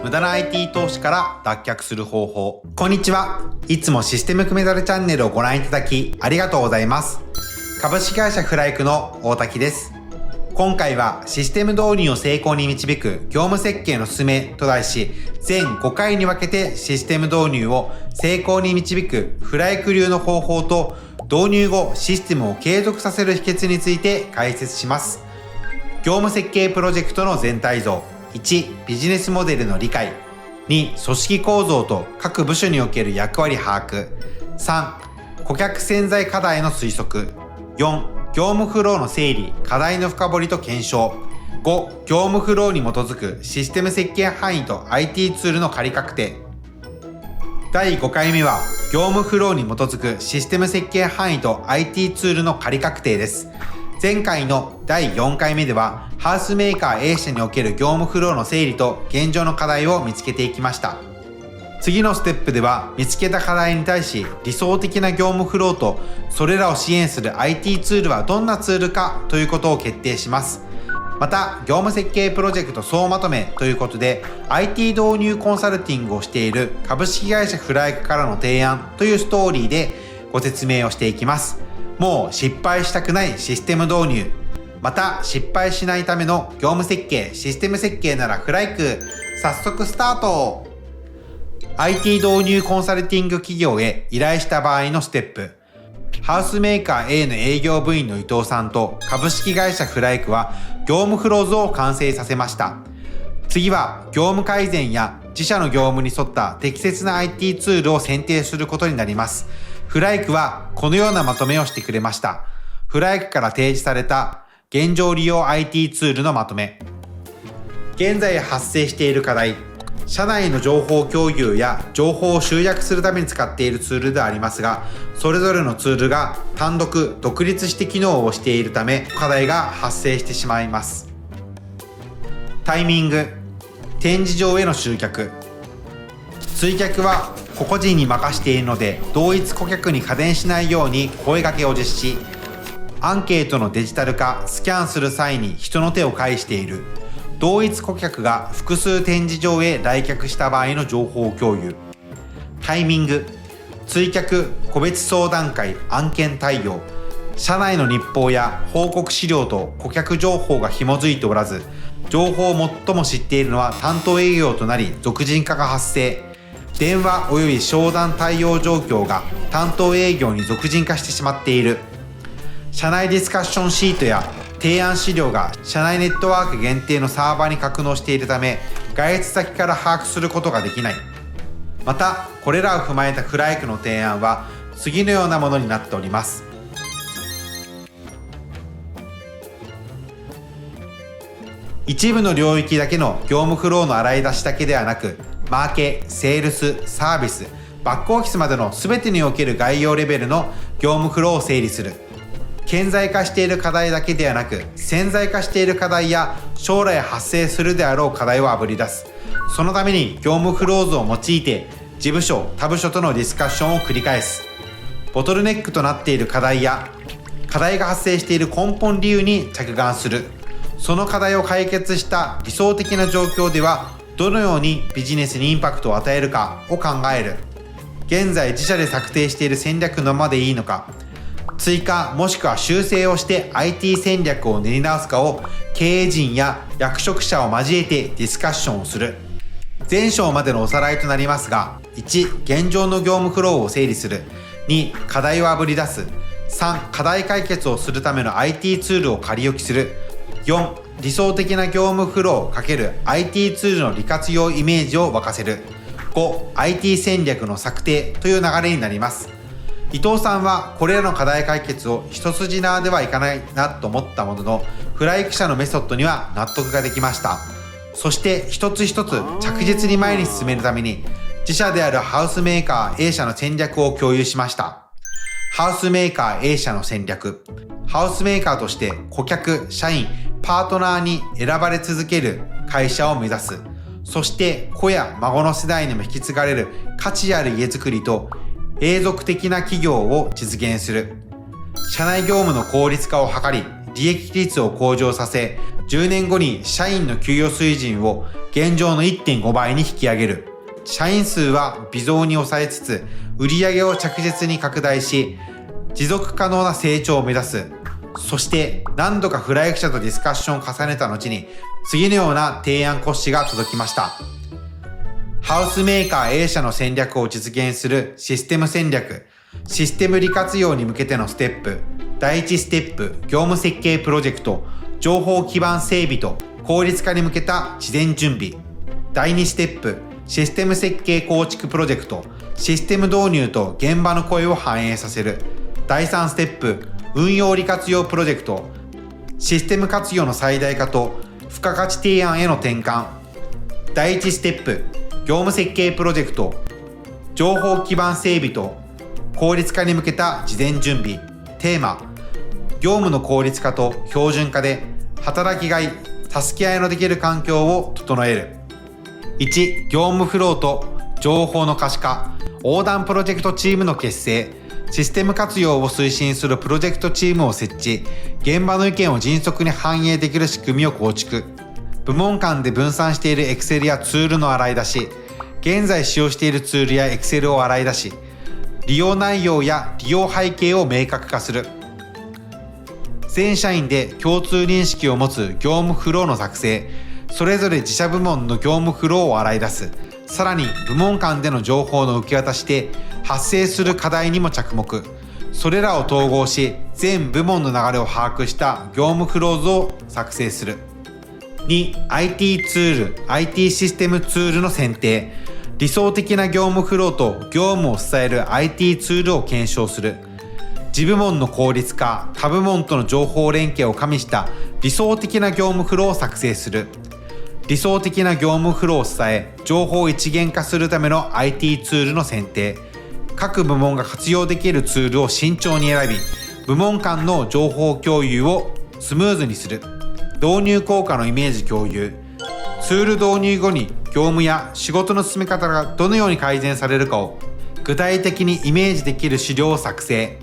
無駄な IT 投資から脱却する方法。こんにちは。いつもシステムメダルチャンネルをご覧いただきありがとうございます。株式会社フライクの大滝です。今回はシステム導入を成功に導く業務設計のすすめと題し、全5回に分けてシステム導入を成功に導くフライク流の方法と、導入後システムを継続させる秘訣について解説します。業務設計プロジェクトの全体像。1、ビジネスモデルの理解。2、組織構造と各部署における役割把握。3、顧客潜在課題の推測。4、業務フローの整理、課題の深掘りと検証。5、業務フローに基づくシステム設計範囲と IT ツールの仮確定。第5回目は、業務フローに基づくシステム設計範囲と IT ツールの仮確定です。前回の第4回目では、ハウスメーカー A 社における業務フローの整理と現状の課題を見つけていきました。次のステップでは、見つけた課題に対し理想的な業務フローと、それらを支援する IT ツールはどんなツールかということを決定します。また、業務設計プロジェクト総まとめということで、IT 導入コンサルティングをしている株式会社フライクからの提案というストーリーでご説明をしていきます。もう失敗したくないシステム導入、また失敗しないための業務設計、システム設計ならフライク。早速スタート。IT 導入コンサルティング企業へ依頼した場合のステップ。ハウスメーカー A の営業部員の伊藤さんと株式会社フライクは業務フロー図を完成させました。次は業務改善や自社の業務に沿った適切な IT ツールを選定することになります。フライクはこのようなまとめをしてくれました。フライクから提示された現状利用 IT ツールのまとめ。現在発生している課題。社内の情報共有や情報を集約するために使っているツールでありますが、それぞれのツールが単独、独立して機能をしているため、課題が発生してしまいます。タイミング。展示場への集客。追客は個々人に任しているので、同一顧客に過電しないように声掛けを実施。アンケートのデジタル化、スキャンする際に人の手を介している。同一顧客が複数展示場へ来客した場合の情報共有。タイミング。追客、個別相談会、案件対応。社内の日報や報告資料と顧客情報が紐づいておらず、情報を最も知っているのは担当営業となり、属人化が発生。電話及び商談対応状況が担当営業に属人化してしまっている。社内ディスカッションシートや提案資料が社内ネットワーク限定のサーバーに格納しているため、外出先から把握することができない。また、これらを踏まえたフライクの提案は次のようなものになっております。一部の領域だけの業務フローの洗い出しだけではなく、マーケ、セールス、サービス、バックオフィスまでの全てにおける概要レベルの業務フローを整理する。顕在化している課題だけではなく、潜在化している課題や将来発生するであろう課題をあぶり出す。そのために業務フロー図を用いて、自部署、他部署とのディスカッションを繰り返す。ボトルネックとなっている課題や、課題が発生している根本理由に着眼する。その課題を解決した理想的な状況では、どのようにビジネスにインパクトを与えるかを考える。現在自社で策定している戦略のままでいいのか、追加もしくは修正をして IT 戦略を練り直すかを経営陣や役職者を交えてディスカッションをする。前章までのおさらいとなりますが、1、現状の業務フローを整理する。2、課題をあぶり出す。3、課題解決をするための IT ツールを仮置きする。4、理想的な業務フロー× IT ツールの利活用イメージを沸かせる。5、IT 戦略の策定という流れになります。伊藤さんはこれらの課題解決を一筋縄ではいかないなと思ったものの、フライク社のメソッドには納得ができました。そして一つ一つ着実に前に進めるために、自社であるハウスメーカー A 社の戦略を共有しました。ハウスメーカー A 社の戦略。ハウスメーカーとして顧客、社員、パートナーに選ばれ続ける会社を目指す。そして子や孫の世代にも引き継がれる価値ある家づくりと永続的な企業を実現する。社内業務の効率化を図り、利益率を向上させ、10年後に社員の給与水準を現状の 1.5 倍に引き上げる。社員数は微増に抑えつつ、売上を着実に拡大し、持続可能な成長を目指す。そして何度かフライク社とディスカッションを重ねた後に、次のような提案骨子が届きました。ハウスメーカー A 社の戦略を実現するシステム戦略、システム利活用に向けてのステップ、第1ステップ、業務設計プロジェクト、情報基盤整備と効率化に向けた事前準備。第2ステップ、システム設計構築プロジェクト、システム導入と現場の声を反映させる。第3ステップ、運用利活用プロジェクト、システム活用の最大化と付加価値提案への転換。第1ステップ、業務設計プロジェクト、情報基盤整備と効率化に向けた事前準備。テーマ、業務の効率化と標準化で働きがい、助け合いのできる環境を整える。1、業務フローと情報の可視化、横断プロジェクトチームの結成、システム活用を推進するプロジェクトチームを設置、現場の意見を迅速に反映できる仕組みを構築。部門間で分散している Excel やツールの洗い出し、現在使用しているツールや Excel を洗い出し、利用内容や利用背景を明確化する。全社員で共通認識を持つ業務フローの作成、それぞれ自社部門の業務フローを洗い出す。さらに部門間での情報の受け渡しで発生する課題にも着目。それらを統合し、全部門の流れを把握した業務フロー図を作成する。2、IT ツール、IT システムツールの選定。理想的な業務フローと業務を支える IT ツールを検証する。自部門の効率化、他部門との情報連携を加味した理想的な業務フローを作成する。理想的な業務フローを支え、情報を一元化するための IT ツールの選定。各部門が活用できるツールを慎重に選び、部門間の情報共有をスムーズにする。導入効果のイメージ共有。ツール導入後に業務や仕事の進め方がどのように改善されるかを具体的にイメージできる資料を作成。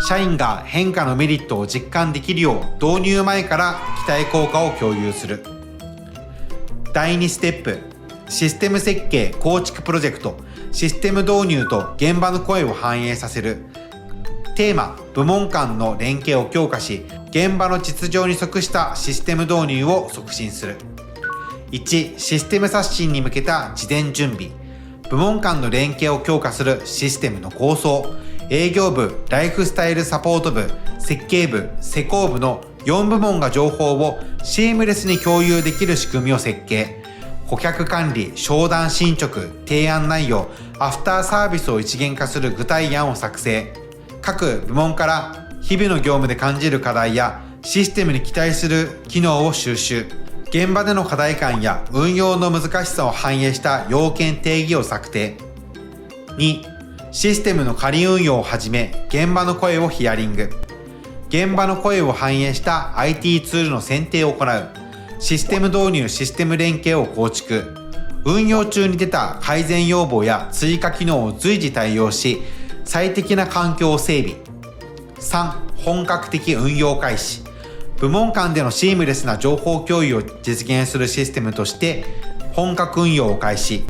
社員が変化のメリットを実感できるよう導入前から期待効果を共有する。第2ステップ、システム設計構築プロジェクト、システム導入と現場の声を反映させる。テーマ、部門間の連携を強化し、現場の実情に即したシステム導入を促進する。1、システム刷新に向けた事前準備。部門間の連携を強化するシステムの構想。営業部、ライフスタイルサポート部、設計部、施工部の4部門が情報をシームレスに共有できる仕組みを設計。顧客管理、商談進捗、提案内容、アフターサービスを一元化する具体案を作成。各部門から日々の業務で感じる課題やシステムに期待する機能を収集。現場での課題感や運用の難しさを反映した要件定義を策定。2、システムの仮運用をはじめ、現場の声をヒアリング。現場の声を反映した IT ツールの選定を行う。システム導入、システム連携を構築。運用中に出た改善要望や追加機能を随時対応し、最適な環境を整備。3、本格的運用開始。部門間でのシームレスな情報共有を実現するシステムとして本格運用を開始。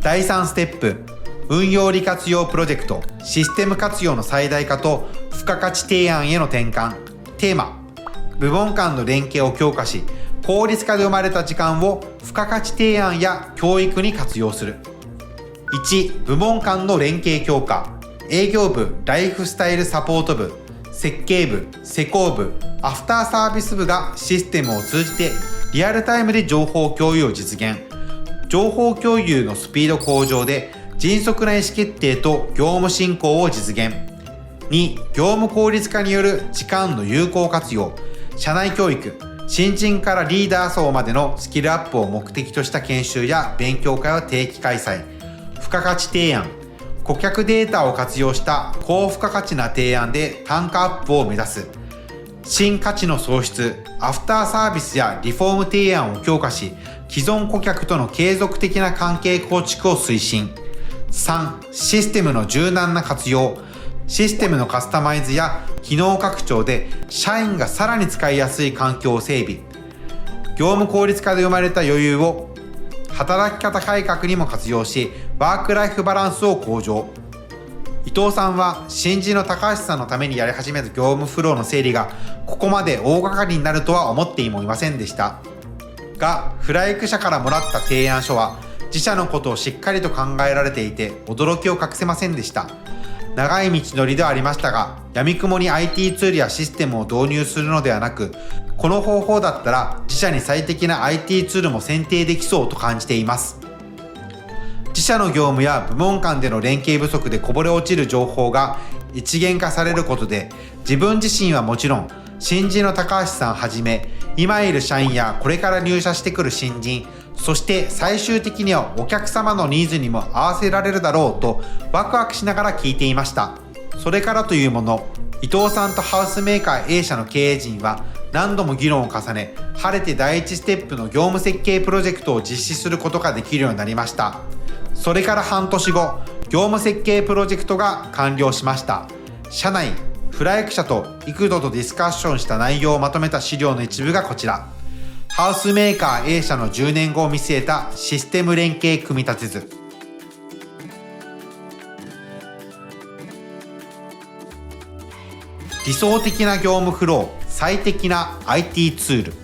第3ステップ、運用利活用プロジェクト、システム活用の最大化と付加価値提案への転換。テーマ、部門間の連携を強化し、効率化で生まれた時間を付加価値提案や教育に活用する。1、部門間の連携強化。営業部、ライフスタイルサポート部、設計部、施工部、アフターサービス部がシステムを通じてリアルタイムで情報共有を実現。情報共有のスピード向上で迅速な意思決定と業務進行を実現。2、業務効率化による時間の有効活用。社内教育、新人からリーダー層までのスキルアップを目的とした研修や勉強会を定期開催。付加価値提案。顧客データを活用した高付加価値な提案で単価アップを目指す。新価値の創出、アフターサービスやリフォーム提案を強化し、既存顧客との継続的な関係構築を推進。3、システムの柔軟な活用。システムのカスタマイズや機能拡張で社員がさらに使いやすい環境を整備、業務効率化で生まれた余裕を働き方改革にも活用し、ワークライフバランスを向上。伊藤さんは新人の高橋さんのためにやり始めた業務フローの整理がここまで大掛かりになるとは思ってもいませんでしたが、フライク社からもらった提案書は自社のことをしっかりと考えられていて驚きを隠せませんでした。長い道のりではありましたが、闇雲に IT ツールやシステムを導入するのではなく、この方法だったら自社に最適な IT ツールも選定できそうと感じています。自社の業務や部門間での連携不足でこぼれ落ちる情報が一元化されることで、自分自身はもちろん新人の高橋さんはじめ、今いる社員やこれから入社してくる新人、そして最終的にはお客様のニーズにも合わせられるだろうとワクワクしながら聞いていました。それからというもの、伊藤さんとハウスメーカー A 社の経営陣は何度も議論を重ね、晴れて第一ステップの業務設計プロジェクトを実施することができるようになりました。それから半年後、業務設計プロジェクトが完了しました。社内、フライク社と幾度とディスカッションした内容をまとめた資料の一部がこちら。ハウスメーカー A 社の10年後を見据えたシステム連携組み立て図。理想的な業務フロー、最適な IT ツール。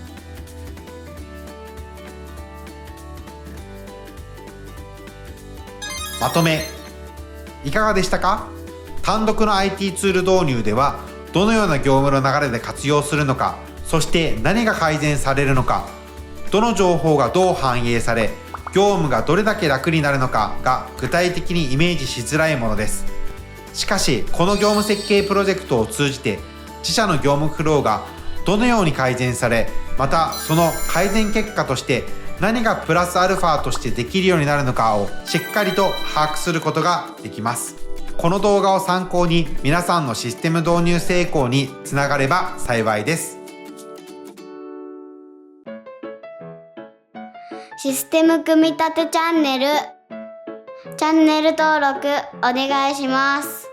まとめ、いかがでしたか？単独の IT ツール導入ではどのような業務の流れで活用するのか、そして何が改善されるのか、どの情報がどう反映され、業務がどれだけ楽になるのかが具体的にイメージしづらいものです。しかし、この業務設計プロジェクトを通じて自社の業務フローがどのように改善され、またその改善結果として何がプラスアルファとしてできるようになるのかをしっかりと把握することができます。この動画を参考に皆さんのシステム導入成功につながれば幸いです。システム組み立てチャンネル登録お願いします。